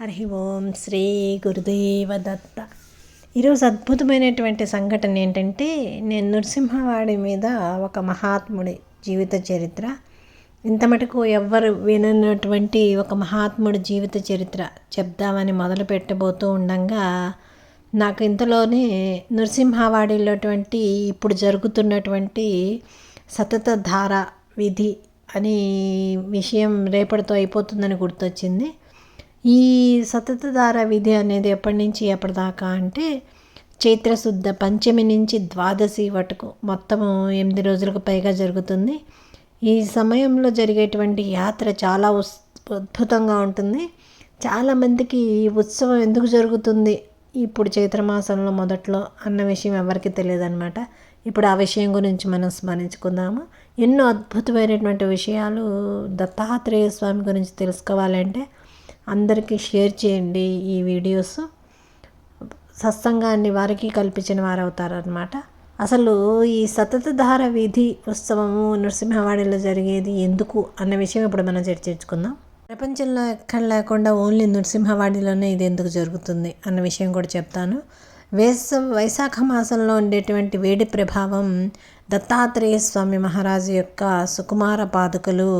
హరి ఓం శ్రీ గురుదేవ దత్త. ఈరోజు అద్భుతమైనటువంటి సంఘటన ఏంటంటే, నేను నృసింహవాడి మీద ఒక మహాత్ముడి జీవిత చరిత్ర, ఇంత మటుకు ఎవ్వరు విననటువంటి ఒక మహాత్ముడి జీవిత చరిత్ర చెప్దామని మొదలు పెట్టబోతూ ఉండగా, నాకు ఇంతలోనే నృసింహవాడిలోటువంటి ఇప్పుడు జరుగుతున్నటువంటి సతత ధార విధి అని విషయం రేపటితో అయిపోతుందని గుర్తొచ్చింది. ఈ సతతధార విధి అనేది ఎప్పటి నుంచి ఎప్పటిదాకా అంటే, చైత్రశుద్ధ పంచమి నుంచి ద్వాదశి వరకు మొత్తము 8 రోజులకు పైగా జరుగుతుంది. ఈ సమయంలో జరిగేటువంటి యాత్ర చాలా అద్భుతంగా ఉంటుంది. చాలామందికి ఈ ఉత్సవం ఎందుకు జరుగుతుంది ఇప్పుడు చైత్రమాసంలో మొదట్లో అన్న విషయం ఎవరికి తెలియదు అనమాట. ఇప్పుడు ఆ విషయం గురించి మనం స్మరించుకుందాము. ఎన్నో అద్భుతమైనటువంటి విషయాలు దత్తాత్రేయ స్వామి గురించి తెలుసుకోవాలంటే అందరికీ షేర్ చేయండి. ఈ వీడియోస్ సత్సంగాన్ని వారికి కల్పించిన వారు అవుతారనమాట. అసలు ఈ సతతధార విధి ఉత్సవము నృసింహవాడిలో జరిగేది ఎందుకు అన్న విషయం ఇప్పుడు మనం చర్చించుకుందాం. ప్రపంచంలో ఎక్కడ లేకుండా ఓన్లీ నృసింహవాడిలోనే ఇది ఎందుకు జరుగుతుంది అన్న విషయం కూడా చెప్తాను. వైశాఖ మాసంలో ఉండేటువంటి వేడి ప్రభావం దత్తాత్రేయ స్వామి మహారాజు యొక్క సుకుమార పాదుకలు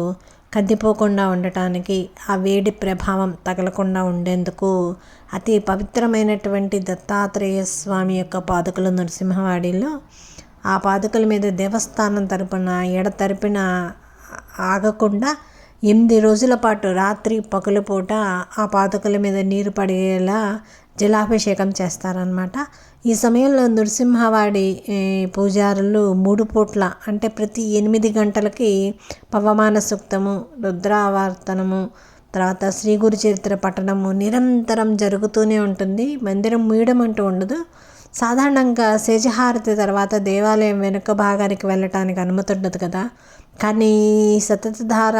కద్దిపోకుండా ఉండటానికి, ఆ వేడి ప్రభావం తగలకుండా ఉండేందుకు అతి పవిత్రమైనటువంటి దత్తాత్రేయ స్వామి యొక్క పాదుకలు నృసింహవాడిలో, ఆ పాదుకల మీద దేవస్థానం తరపున ఎడతెరిపిన ఆగకుండా 8 రోజుల పాటు రాత్రి పగలు పూట ఆ పాదుకల మీద నీరు పడేలా జలాభిషేకం చేస్తారనమాట. ఈ సమయంలో నృసింహవాడి పూజారులు 3 పూట్ల అంటే ప్రతి 8 గంటలకి పవమాన సూక్తము, రుద్రావర్తనము, తర్వాత శ్రీ గురు చరిత్ర పఠనము నిరంతరం జరుగుతూనే ఉంటుంది. మందిరం మూయడం అంటూ ఉండదు. సాధారణంగా సేజహారతి తర్వాత దేవాలయం వెనుక భాగానికి వెళ్ళటానికి అనుమతి ఉండదు కదా, కానీ సతతధార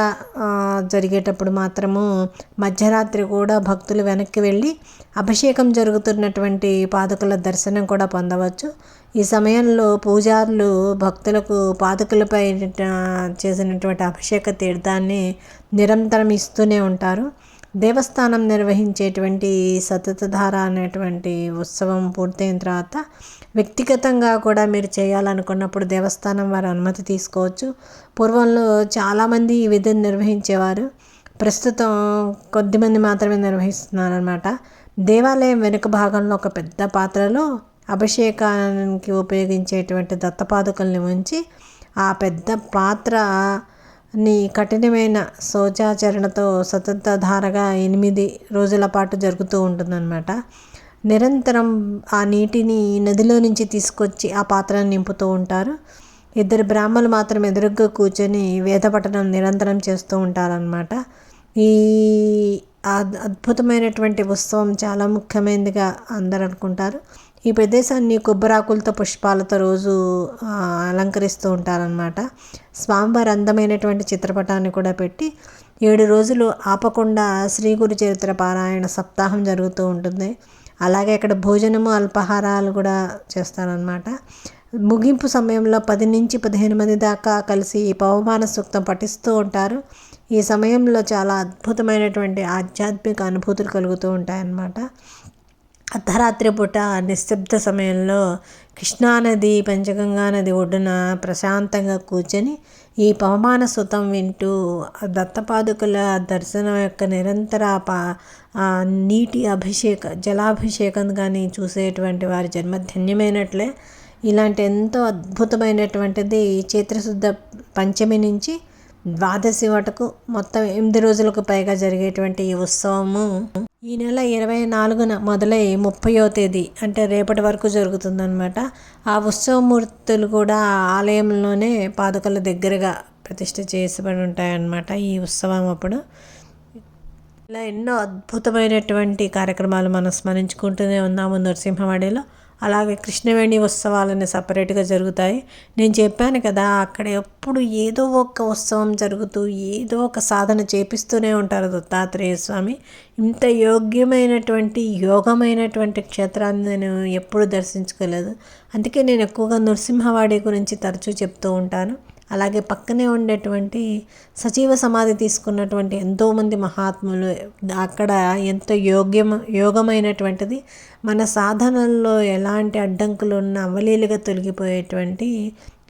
జరిగేటప్పుడు మాత్రము మధ్యరాత్రి కూడా భక్తులు వెనక్కి వెళ్ళి అభిషేకం జరుగుతున్నటువంటి పాదుకల దర్శనం కూడా పొందవచ్చు. ఈ సమయంలో పూజారులు భక్తులకు పాదుకలపై చేసినటువంటి అభిషేక తీర్థాన్ని నిరంతరం ఇస్తూనే ఉంటారు. దేవస్థానం నిర్వహించేటువంటి సతతధార అనేటువంటి ఉత్సవం పూర్తయిన తర్వాత వ్యక్తిగతంగా కూడా మీరు చేయాలనుకున్నప్పుడు దేవస్థానం వారి అనుమతి తీసుకోవచ్చు. పూర్వంలో చాలామంది ఈ విధిని నిర్వహించేవారు, ప్రస్తుతం కొద్దిమంది మాత్రమే నిర్వహిస్తున్నారన్నమాట. దేవాలయం వెనుక భాగంలో ఒక పెద్ద పాత్రలో అభిషేకానికి ఉపయోగించేటువంటి దత్తపాదుకల్ని ఉంచి, ఆ పెద్ద పాత్రని కఠినమైన శోచాచరణతో సతతధారగా 8 రోజుల పాటు జరుగుతూ ఉంటుందన్నమాట. నిరంతరం ఆ నీటిని నదిలో నుంచి తీసుకొచ్చి ఆ పాత్రను నింపుతూ ఉంటారు. 2 బ్రాహ్మణులు మాత్రం ఎదురుగ్గా కూర్చొని వేద పఠనం నిరంతరం చేస్తూ ఉంటారనమాట. ఈ అద్భుతమైనటువంటి ఉత్సవం చాలా ముఖ్యమైనదిగా అందరూ అనుకుంటారు. ఈ ప్రదేశాన్ని కొబ్బరాకులతో పుష్పాలతో రోజు అలంకరిస్తూ ఉంటారనమాట. స్వామివారి అందమైనటువంటి చిత్రపటాన్ని కూడా పెట్టి 7 రోజులు ఆపకుండా శ్రీ గురు చరిత్ర పారాయణ సప్తాహం జరుగుతూ ఉంటుంది. అలాగే ఇక్కడ భోజనము అల్పాహారాలు కూడా చేస్తారనమాట. ముగింపు సమయంలో 10 నుంచి 15 మంది దాకా కలిసి పవమాన సూక్తం పఠిస్తూ ఉంటారు. ఈ సమయంలో చాలా అద్భుతమైనటువంటి ఆధ్యాత్మిక అనుభూతులు కలుగుతూ ఉంటాయన్నమాట. అర్ధరాత్రి పూట నిశ్శబ్ద సమయంలో కృష్ణానది పంచగంగా నది ఒడ్డున ప్రశాంతంగా కూర్చొని ఈ పవమాన సుతం వింటూ దత్తపాదుకల దర్శనం యొక్క నిరంతర నీటి జలాభిషేకం కానీ చూసేటువంటి వారి జన్మ ధన్యమైనట్లే. ఇలాంటి ఎంతో అద్భుతమైనటువంటిది చైత్రశుద్ధ పంచమి నుంచి ద్వాదశి వరకు మొత్తం 8 రోజులకు పైగా జరిగేటువంటి ఈ ఉత్సవము ఈ నెల 24న మొదలై 30వ తేదీ అంటే రేపటి వరకు జరుగుతుందన్నమాట. ఆ ఉత్సవమూర్తులు కూడా ఆలయంలోనే పాదుకల దగ్గరగా ప్రతిష్ఠ చేసిబడి ఉంటాయన్నమాట ఈ ఉత్సవం అప్పుడు. ఇలా ఎన్నో అద్భుతమైనటువంటి కార్యక్రమాలు మనం స్మరించుకుంటూనే ఉన్నాము నృసింహవాడిలో. అలాగే కృష్ణవేణి ఉత్సవాలని సపరేట్గా జరుగుతాయి. నేను చెప్పాను కదా, అక్కడ ఎప్పుడు ఏదో ఒక ఉత్సవం జరుగుతూ ఏదో ఒక సాధన చేపిస్తూనే ఉంటారు దత్తాత్రేయ స్వామి. ఇంత యోగమైనటువంటి క్షేత్రాన్ని నేను ఎప్పుడు దర్శించుకోలేదు. అందుకే నేను ఎక్కువగా నృసింహవాడి గురించి తరచూ చెప్తూ ఉంటాను. అలాగే పక్కనే ఉండేటువంటి సజీవ సమాధి తీసుకున్నటువంటి ఎంతోమంది మహాత్ములు, అక్కడ ఎంతో యోగమైనటువంటిది, మన సాధనల్లో ఎలాంటి అడ్డంకులు ఉన్న అవలీలుగా తొలగిపోయేటువంటి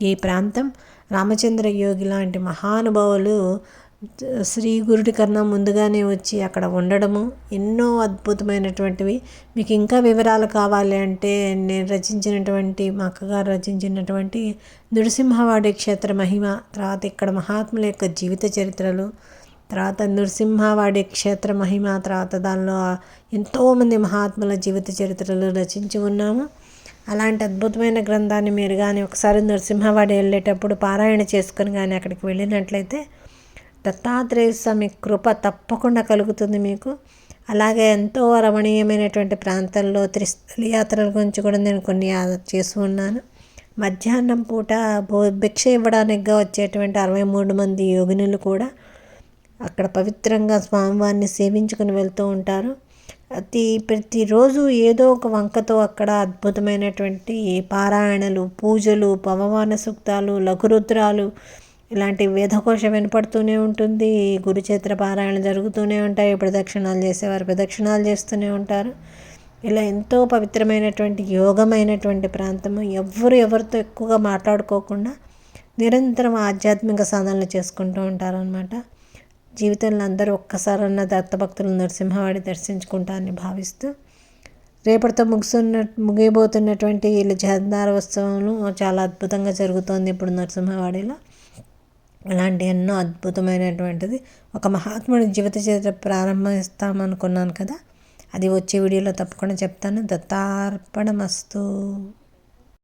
ఈ ప్రాంతం. రామచంద్ర యోగి లాంటి మహానుభావులు శ్రీ గురుడి కన్నా ముందుగానే వచ్చి అక్కడ ఉండడము ఎన్నో అద్భుతమైనటువంటివి. మీకు ఇంకా వివరాలు కావాలి అంటే నేను రచించినటువంటి, మా అక్కగారు రచించినటువంటి నృసింహవాడి క్షేత్ర మహిమ, తర్వాత ఇక్కడ మహాత్ముల యొక్క జీవిత చరిత్రలు, తర్వాత నృసింహవాడి క్షేత్ర మహిమ, తర్వాత దానిలో ఎంతోమంది మహాత్ముల జీవిత చరిత్రలు రచించి ఉన్నాము. అలాంటి అద్భుతమైన గ్రంథాన్ని మీరు కానీ ఒకసారి నృసింహవాడి వెళ్ళేటప్పుడు పారాయణ చేసుకొని కానీ అక్కడికి వెళ్ళినట్లయితే దత్తాత్రేయ స్వామి కృప తప్పకుండా కలుగుతుంది మీకు. అలాగే ఎంతో రమణీయమైనటువంటి ప్రాంతాల్లో త్రిస్థలి యాత్రల గురించి కూడా నేను కొన్ని చేసి ఉన్నాను. మధ్యాహ్నం పూట భిక్ష ఇవ్వడానికిగా వచ్చేటువంటి 63 మంది యోగినులు కూడా అక్కడ పవిత్రంగా స్వామివారిని సేవించుకుని వెళ్తూ ఉంటారు. ప్రతిరోజు ఏదో ఒక వంకతో అక్కడ అద్భుతమైనటువంటి పారాయణలు, పూజలు, పవమాన సూక్తాలు, లఘురుద్రాలు, ఇలాంటి వేదకోశం వినపడుతూనే ఉంటుంది. గురుచేత్ర పారాయణలు జరుగుతూనే ఉంటాయి. ప్రదక్షిణాలు చేసేవారు ప్రదక్షిణాలు చేస్తూనే ఉంటారు. ఇలా ఎంతో పవిత్రమైనటువంటి యోగమైనటువంటి ప్రాంతము. ఎవరితో ఎక్కువగా మాట్లాడుకోకుండా నిరంతరం ఆధ్యాత్మిక సాధనలు చేసుకుంటూ ఉంటారనమాట. జీవితంలో అందరూ ఒక్కసారన్న దత్తభక్తులు నరసింహవాడి దర్శించుకుంటారని భావిస్తూ, రేపటితో ముగియబోతున్నటువంటి జంధార ఉత్సవంలో చాలా అద్భుతంగా జరుగుతోంది ఇప్పుడు నరసింహవాడిలో. అలాంటి ఎన్నో అద్భుతమైనటువంటిది ఒక మహాత్ముడి జీవిత చరిత్ర ప్రారంభిస్తామనుకున్నాను కదా, అది వచ్చే వీడియోలో తప్పకుండా చెప్తాను. దత్తార్పణమస్తు.